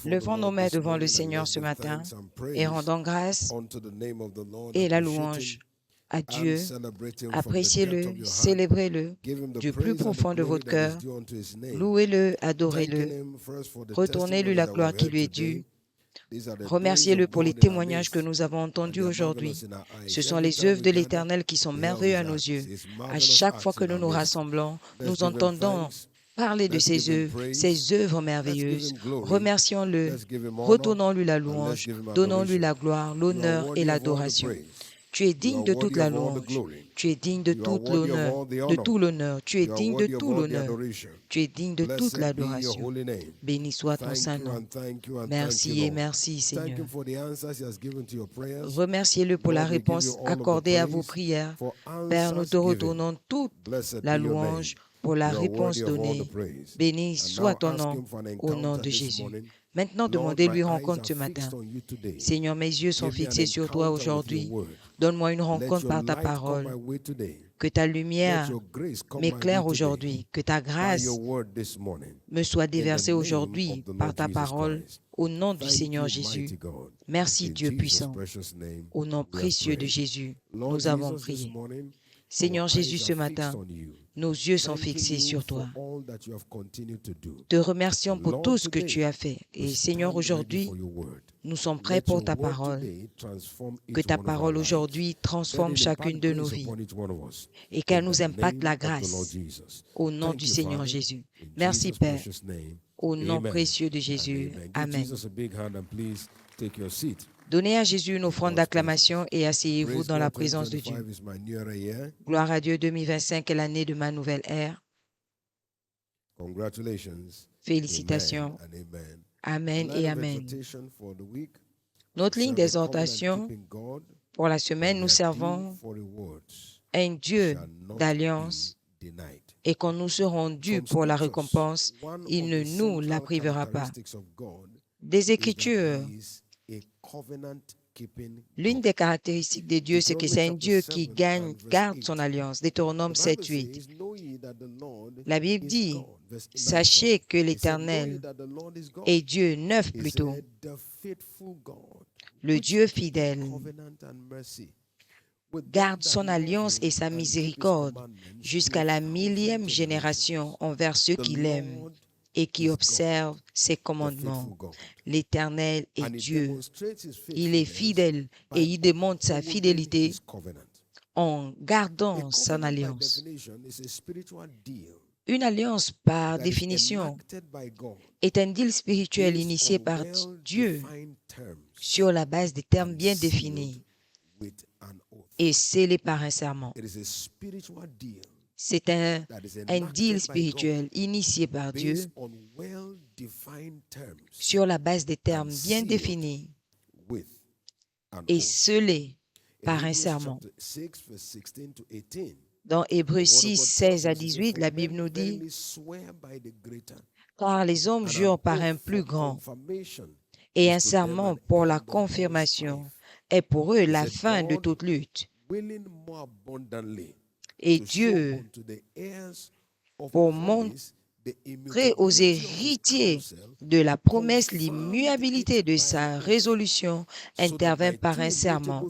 Levons nos mains devant le Seigneur ce matin et rendons grâce et la louange à Dieu. Appréciez-le, célébrez-le du plus profond de votre cœur. Louez-le, adorez-le. Retournez-lui la gloire qui lui est due. Remerciez-le pour les témoignages que nous avons entendus aujourd'hui. Ce sont les œuvres de l'Éternel qui sont merveilleuses à nos yeux. À chaque fois que nous nous rassemblons, nous entendons parler de ses œuvres merveilleuses. Remercions-le, retournons-lui la louange, donnons-lui la gloire, l'honneur et l'adoration. Tu es digne de toute la louange. Tu es digne de tout l'honneur, Tu es digne de tout l'honneur. Tu es digne de toute l'adoration. Béni soit ton saint nom. Merci et merci, Seigneur. Remerciez-le pour la réponse accordée à vos prières. Père, nous te retournons toute la louange pour la réponse donnée. Béni soit ton nom au nom de Jésus. Maintenant, demandez-lui rencontre ce matin. Seigneur, mes yeux sont fixés sur toi aujourd'hui. Donne-moi une rencontre par ta parole. Que ta lumière m'éclaire aujourd'hui. Que ta grâce me soit déversée aujourd'hui par ta parole. Au nom du Seigneur Jésus. Merci Dieu puissant. Au nom précieux de Jésus, nous avons prié. Seigneur Jésus, ce matin, nos yeux sont fixés sur toi. Te remercions pour tout ce que tu as fait. Et Seigneur, aujourd'hui, nous sommes prêts pour ta parole. Que ta parole aujourd'hui transforme chacune de nos vies et qu'elle nous impacte la grâce. Au nom du Seigneur Jésus. Merci Père. Au nom précieux de Jésus. Amen. Donnez à Jésus une offrande d'acclamation et asseyez-vous dans la présence de Dieu. Gloire à Dieu, 2025 est l'année de ma nouvelle ère. Félicitations. Amen et Amen. Notre ligne d'exhortation pour la semaine, nous servons un Dieu d'alliance et quand nous serons dus pour la récompense, il ne nous la privera pas. Des Écritures. L'une des caractéristiques de Dieu, c'est que c'est un Dieu qui garde son alliance. Deutéronome 7:8. La Bible dit, sachez que l'Éternel est Dieu, 9 plutôt, le Dieu fidèle, garde son alliance et sa miséricorde jusqu'à la 1000e génération envers ceux qui l'aiment et qui observent ses commandements. L'Éternel est Dieu. Il est fidèle et il démontre sa fidélité en gardant son alliance. Une alliance, par définition, est un deal spirituel initié par Dieu sur la base des termes bien définis et scellé par un serment. C'est un deal spirituel initié par Dieu sur la base des termes bien définis et scellé par un serment. Dans Hébreux 6, 16 à 18, la Bible nous dit « Car les hommes jurent par un plus grand et un serment pour la confirmation est pour eux la fin de toute lutte. Et Dieu, pour montrer aux héritiers de la promesse l'immuabilité de sa résolution, intervint par un serment,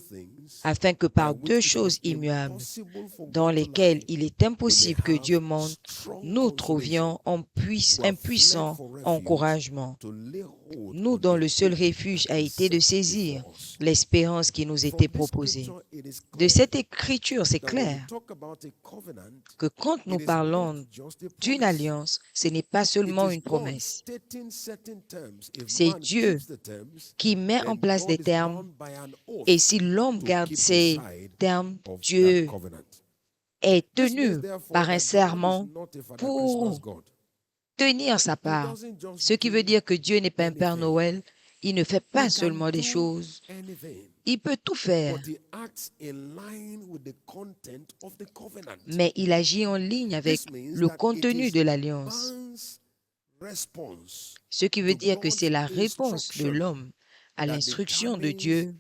afin que par deux choses immuables, dans lesquelles il est impossible que Dieu monte, nous trouvions un puissant encouragement. Nous dont le seul refuge a été de saisir l'espérance qui nous était proposée. De cette écriture, c'est clair que quand nous parlons d'une alliance, ce n'est pas seulement une promesse. C'est Dieu qui met en place des termes et si l'homme garde ces termes, Dieu est tenu par un serment pour tenir sa part. Ce qui veut dire que Dieu n'est pas un Père Noël. Il ne fait pas seulement des choses. Il peut tout faire. Mais il agit en ligne avec le contenu de l'alliance. Ce qui veut dire que c'est la réponse de l'homme à l'instruction de Dieu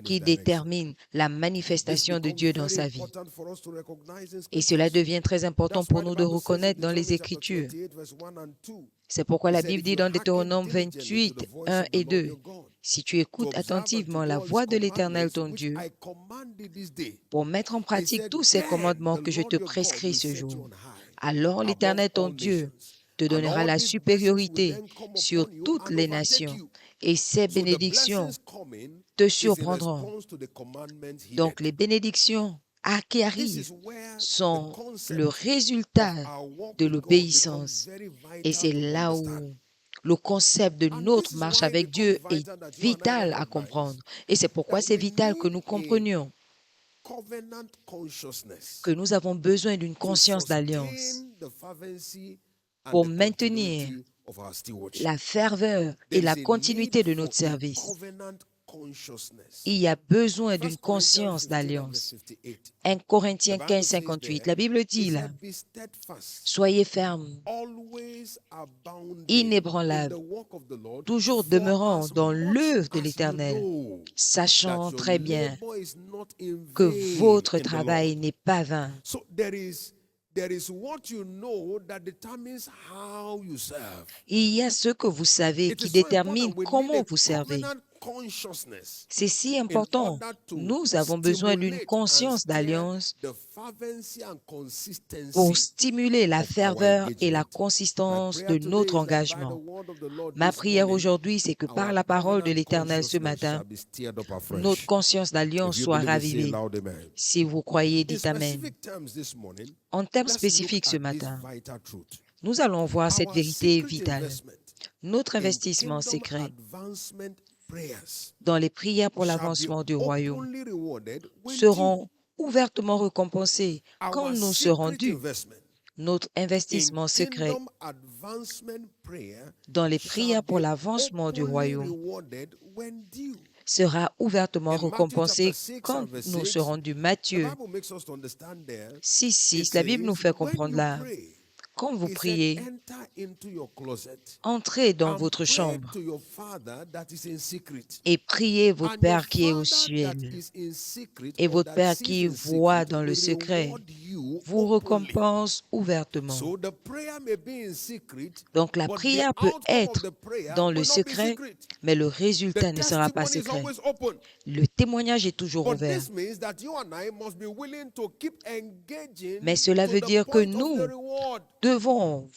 qui détermine la manifestation de Dieu dans sa vie. Et cela devient très important pour nous de reconnaître dans les Écritures. C'est pourquoi la Bible dit dans Deutéronome 28, 1 et 2, « Si tu écoutes attentivement la voix de l'Éternel ton Dieu, pour mettre en pratique tous ces commandements que je te prescris ce jour, alors l'Éternel ton Dieu te donnera la supériorité sur toutes les nations, et ces bénédictions te surprendront. » Donc les bénédictions qui arrivent sont le résultat de l'obéissance. Et c'est là où le concept de notre marche avec Dieu est vital à comprendre. Et c'est pourquoi c'est vital que nous comprenions que nous avons besoin d'une conscience d'alliance pour maintenir la ferveur et la continuité de notre service. Il y a besoin d'une conscience d'alliance. 1 Corinthiens 15, 58, la Bible dit là, « Soyez fermes, inébranlables, toujours demeurant dans l'œuvre de l'Éternel, sachant très bien que votre travail n'est pas vain. » Il y a ce que vous savez qui détermine comment vous servez. C'est si important. Nous avons besoin d'une conscience d'alliance pour stimuler la ferveur et la consistance de notre engagement. Ma prière aujourd'hui, c'est que par la parole de l'Éternel ce matin, notre conscience d'alliance soit ravivée. Si vous croyez, dites Amen. En termes spécifiques ce matin, nous allons voir cette vérité vitale. Notre investissement secret dans les prières pour l'avancement du royaume seront ouvertement récompensés quand nous serons dus. Notre investissement secret dans les prières pour l'avancement du royaume sera ouvertement récompensé quand nous serons dus. Matthieu 6, 6, la Bible nous fait comprendre là. Quand vous priez, entrez dans votre chambre et priez votre Père qui est au ciel. Et votre Père qui voit dans le secret vous récompense ouvertement. Donc la prière peut être dans le secret, mais le résultat ne sera pas secret. Le témoignage est toujours ouvert. Mais cela veut dire que nous devons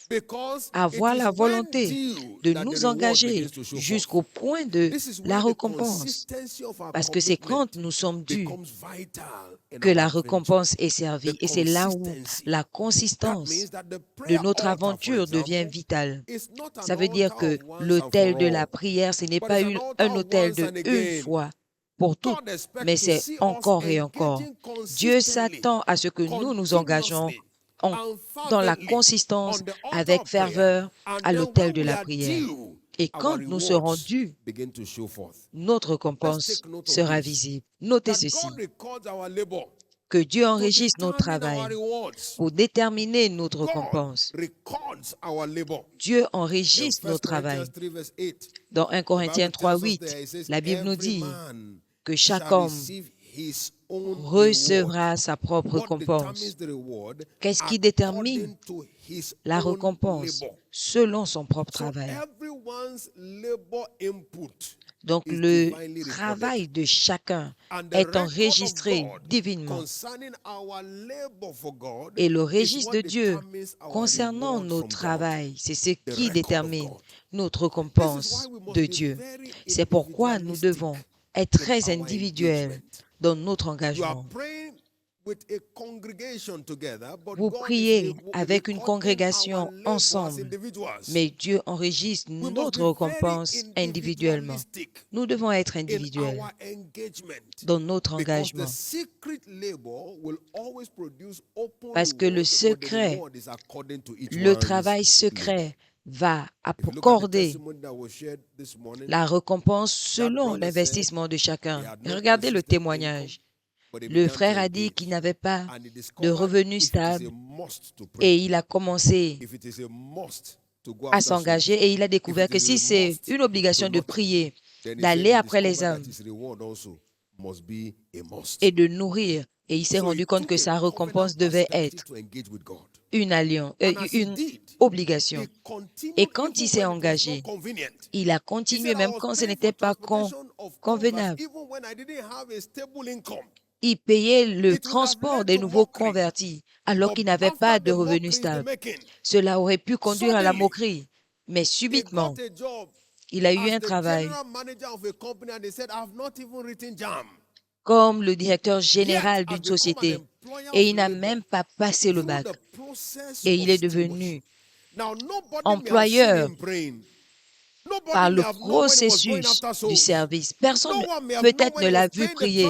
avoir la volonté de nous engager jusqu'au point de la récompense. Parce que c'est quand nous sommes dus que la récompense est servie. Et c'est là où la consistance de notre aventure devient vitale. Ça veut dire que l'autel de la prière, ce n'est pas un autel de une fois pour toutes, mais c'est encore et encore. Dieu s'attend à ce que nous nous engageons dans la consistance avec ferveur à l'autel de la prière. Et quand nous serons dus, notre récompense sera visible. Notez ceci, que Dieu enregistre notre travail pour déterminer notre récompense. Dieu enregistre notre travail. Dans 1 Corinthiens 3, 8, la Bible nous dit que chaque homme recevra sa propre récompense. Qu'est-ce qui détermine la récompense? Selon son propre travail. Donc, le travail de chacun est enregistré divinement. Et le registre de Dieu concernant notre travail, c'est ce qui détermine notre récompense de Dieu. C'est pourquoi nous devons être très individuels dans notre engagement. Vous priez avec une congrégation ensemble, mais Dieu enregistre notre récompense individuellement. Nous devons être individuels dans notre engagement. Parce que le secret, le travail secret va accorder la récompense selon l'investissement de chacun. Regardez le témoignage. Le frère a dit qu'il n'avait pas de revenus stables et il a commencé à s'engager et il a découvert que si c'est une obligation de prier d'aller après les âmes et de nourrir. Et il s'est rendu compte que sa récompense devait être une alliance, une obligation. Et quand il s'est engagé, il a continué même quand ce n'était pas convenable. Il payait le transport des nouveaux convertis alors qu'il n'avait pas de revenus stables. Cela aurait pu conduire à la moquerie. Mais subitement, il a eu un travail comme le directeur général d'une société et il n'a même pas passé le bac. Et il est devenu employeur par le processus du service. Personne peut-être ne l'a vu prier,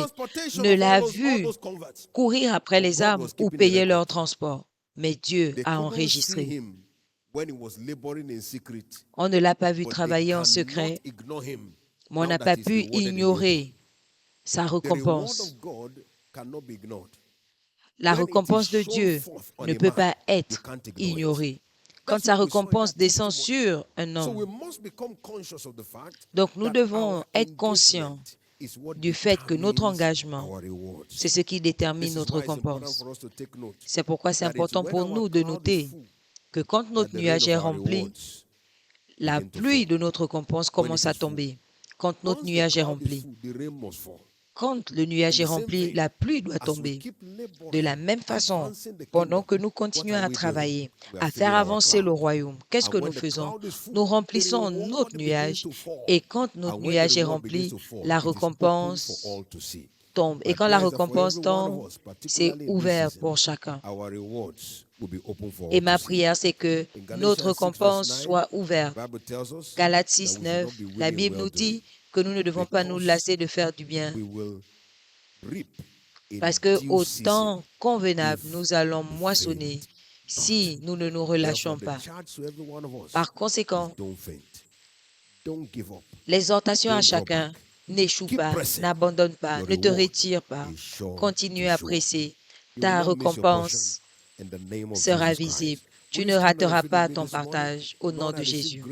ne l'a vu courir après les âmes ou payer leur transport. Mais Dieu a enregistré. On ne l'a pas vu travailler en secret, mais on n'a pas pu ignorer sa récompense. La récompense de Dieu ne peut pas être ignorée. Quand sa récompense descend sur un homme. Donc nous devons être conscients du fait que notre engagement, c'est ce qui détermine notre récompense. C'est pourquoi c'est important pour nous de noter que quand notre nuage est rempli, la pluie de notre récompense commence à tomber. Quand notre nuage est rempli, quand le nuage est rempli, la pluie doit tomber. De la même façon, pendant que nous continuons à travailler, à faire avancer le royaume, qu'est-ce que nous faisons? Nous remplissons notre nuage et quand notre nuage est rempli, la récompense tombe. Et quand la récompense tombe, c'est ouvert pour chacun. Et ma prière, c'est que notre récompense soit ouverte. Galates 6, 9, la Bible nous dit que nous ne devons pas nous lasser de faire du bien. Parce qu'au temps convenable, nous allons moissonner si nous ne nous relâchons pas. Par conséquent, l'exhortation à chacun, n'échoue pas, n'abandonne pas, ne te retire pas, continue à presser. Ta récompense sera visible. Tu ne rateras pas ton partage au nom de Jésus.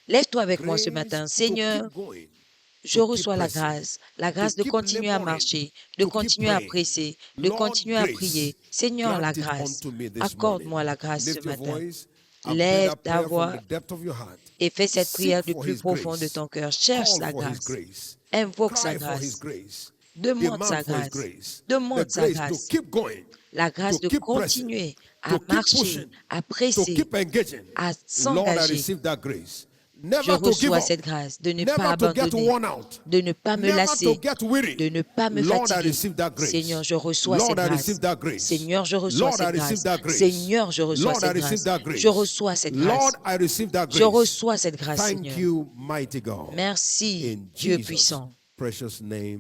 Lève-toi avec moi ce matin. Seigneur, je reçois la grâce de continuer à marcher, de continuer à presser, de continuer à prier. Seigneur, la grâce, accorde-moi la grâce ce matin. Lève ta voix et fais cette prière du plus profond de ton cœur. Cherche sa grâce, invoque sa grâce, demande sa grâce, demande sa grâce. La grâce de continuer à marcher, à presser, à s'engager. Je reçois cette grâce de ne pas abandonner, de ne pas me lasser, de ne pas me fatiguer. Seigneur, je reçois cette grâce. Seigneur, je reçois cette grâce. Seigneur, je reçois cette grâce. Je reçois cette grâce. Je reçois cette grâce, Seigneur. Merci, Dieu puissant.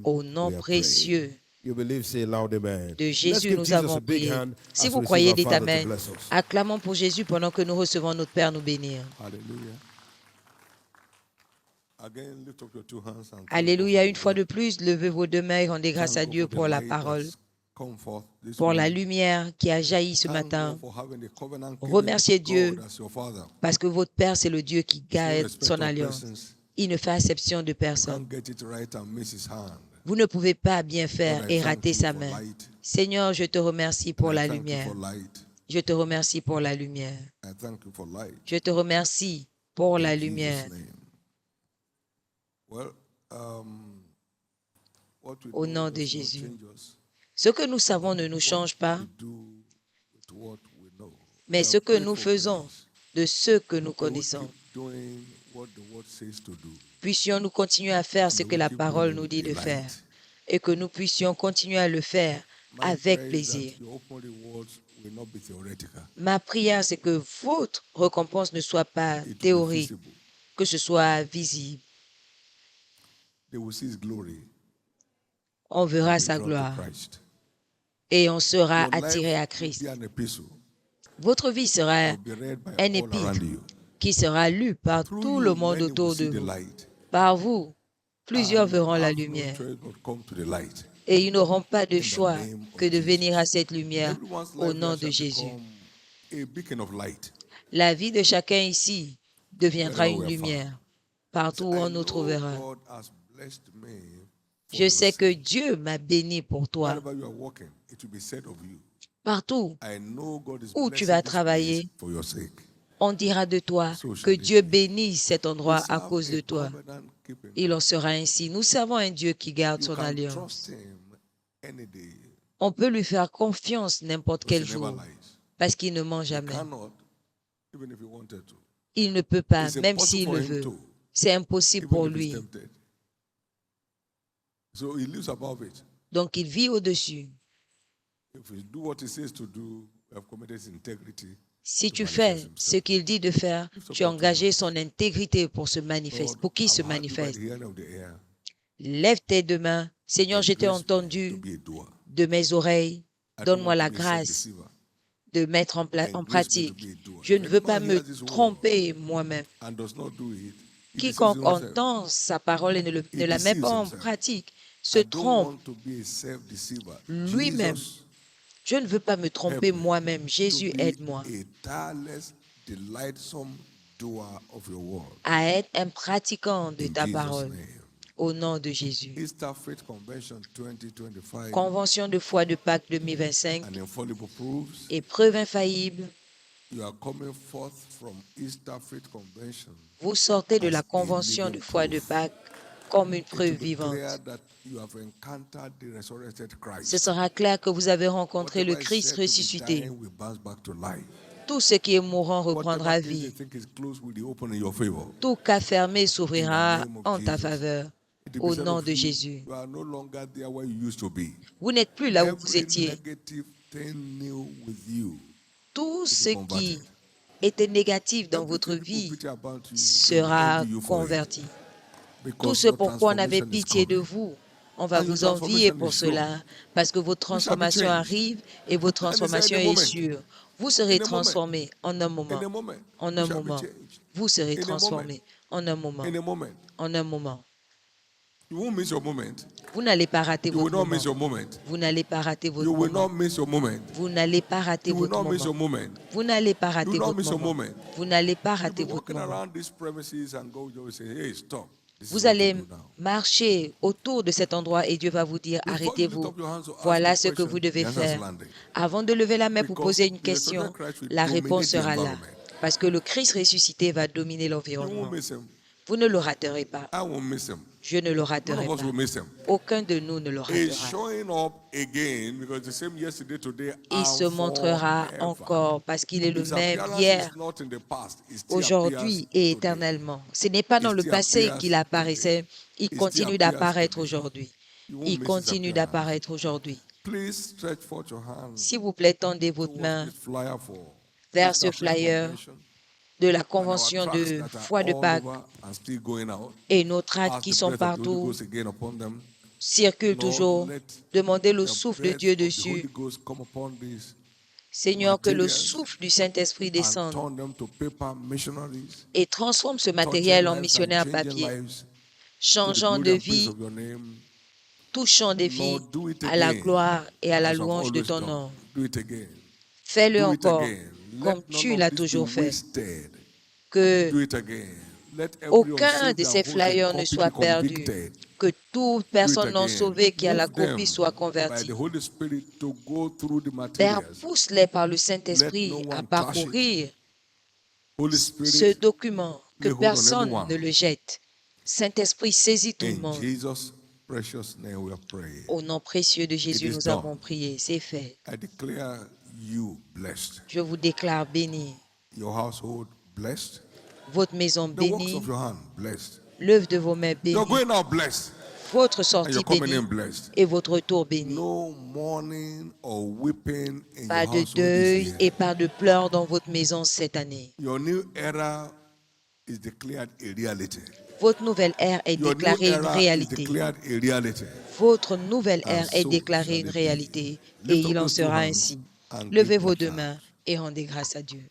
Au nom précieux de Jésus, nous avons prié. Si vous croyez, dites Amen. Acclamons pour Jésus pendant que nous recevons notre Père nous bénir. Alléluia. Une fois de plus, levez vos deux mains et rendez grâce à Dieu pour la parole, pour la lumière qui a jailli ce matin. Remerciez Dieu parce que votre Père, c'est le Dieu qui garde son alliance. Il ne fait exception de personne. Vous ne pouvez pas bien faire et rater sa main. Seigneur, je te remercie pour la lumière. Je te remercie pour la lumière. Je te remercie pour la lumière. Au nom de Jésus. Ce que nous savons ne nous change pas, mais ce que nous faisons de ce que nous connaissons. Puissions-nous continuer à faire ce que la parole nous dit de faire et que nous puissions continuer à le faire avec plaisir. Ma prière, c'est que votre récompense ne soit pas théorique, que ce soit visible. On verra sa gloire et on sera attiré à Christ. Votre vie sera un épître qui sera lu par tout le monde autour de vous. Par vous, plusieurs verront la lumière. Et ils n'auront pas de choix que de venir à cette lumière au nom de Jésus. La vie de chacun ici deviendra une lumière partout où on nous trouvera. Je sais que Dieu m'a béni pour toi. Partout où tu vas travailler, on dira de toi que Dieu bénit cet endroit à cause de toi. Il en sera ainsi. Nous servons un Dieu qui garde son alliance. On peut lui faire confiance n'importe quel jour parce qu'il ne ment jamais. Il ne peut pas, même s'il le veut. C'est impossible pour lui. Donc, il vit au-dessus. Si tu fais ce qu'il dit de faire, tu as engagé son intégrité pour qu'il se manifeste. Lève tes deux mains. Seigneur, je t'ai entendu de mes oreilles. Donne-moi la grâce de mettre en pratique. Je ne veux pas me tromper moi-même. Quiconque entend sa parole et ne la met pas en pratique se trompe lui-même. Je ne veux pas me tromper moi-même. Jésus, aide-moi à être un pratiquant de ta parole. Au nom de Jésus. Convention de foi de Pâques 2025. Épreuve infaillible. Vous sortez de la convention de foi de Pâques comme une preuve vivante. Ce sera clair que vous avez rencontré le Christ ressuscité. Tout ce qui est mourant reprendra vie. Tout cas fermé s'ouvrira en ta faveur. Au nom de Jésus. Vous n'êtes plus là où vous étiez. Tout ce qui était négatif dans votre vie sera converti. Tout ce pourquoi on avait pitié de vous, on va vous envier pour cela, parce que votre transformation arrive et votre transformation est sûre. Vous serez transformés en un moment. En un moment. Vous serez transformés en un moment. En un moment. Vous n'allez pas rater votre moment. Vous n'allez pas rater votre moment. Vous n'allez pas rater votre moment. Vous n'allez pas rater votre moment. Vous n'allez pas rater votre moment. Vous allez marcher autour de cet endroit et Dieu va vous dire, arrêtez-vous. Voilà ce que vous devez faire. Avant de lever la main pour poser une question, la réponse sera là. Parce que le Christ ressuscité va dominer l'environnement. Vous ne le raterez pas. Je ne le raterai pas. Aucun de nous ne le ratera. Il se montrera encore parce qu'il est le même hier, aujourd'hui et éternellement. Ce n'est pas dans le passé qu'il apparaissait. Il continue d'apparaître aujourd'hui. Il continue d'apparaître aujourd'hui. S'il vous plaît, tendez votre main vers ce flyer de la convention de foi de Pâques et nos tracts qui sont partout circulent toujours. Demandez le souffle de Dieu dessus. Seigneur, que le souffle du Saint-Esprit descende et transforme ce matériel en missionnaire papier, changeant de vie, touchant des vies à la gloire et à la louange de ton nom. Fais-le encore comme tu l'as toujours fait. Que aucun de ces flyers ne soit perdu. Que toute personne non sauvée qui a la copie soit convertie. Père, pousse-les par le Saint-Esprit à parcourir ce document, que personne ne le jette. Saint-Esprit, saisis tout le monde. Au nom précieux de Jésus, nous avons prié. C'est fait. Je vous déclare béni. Votre maison bénie. L'œuvre de vos mains bénie. Votre sortie bénie. Et votre retour béni. Pas de deuil et pas de pleurs dans votre maison cette année. Votre nouvelle ère est déclarée une réalité. Votre nouvelle ère est déclarée une réalité. Et il en sera ainsi. Levez vos deux mains et rendez grâce à Dieu.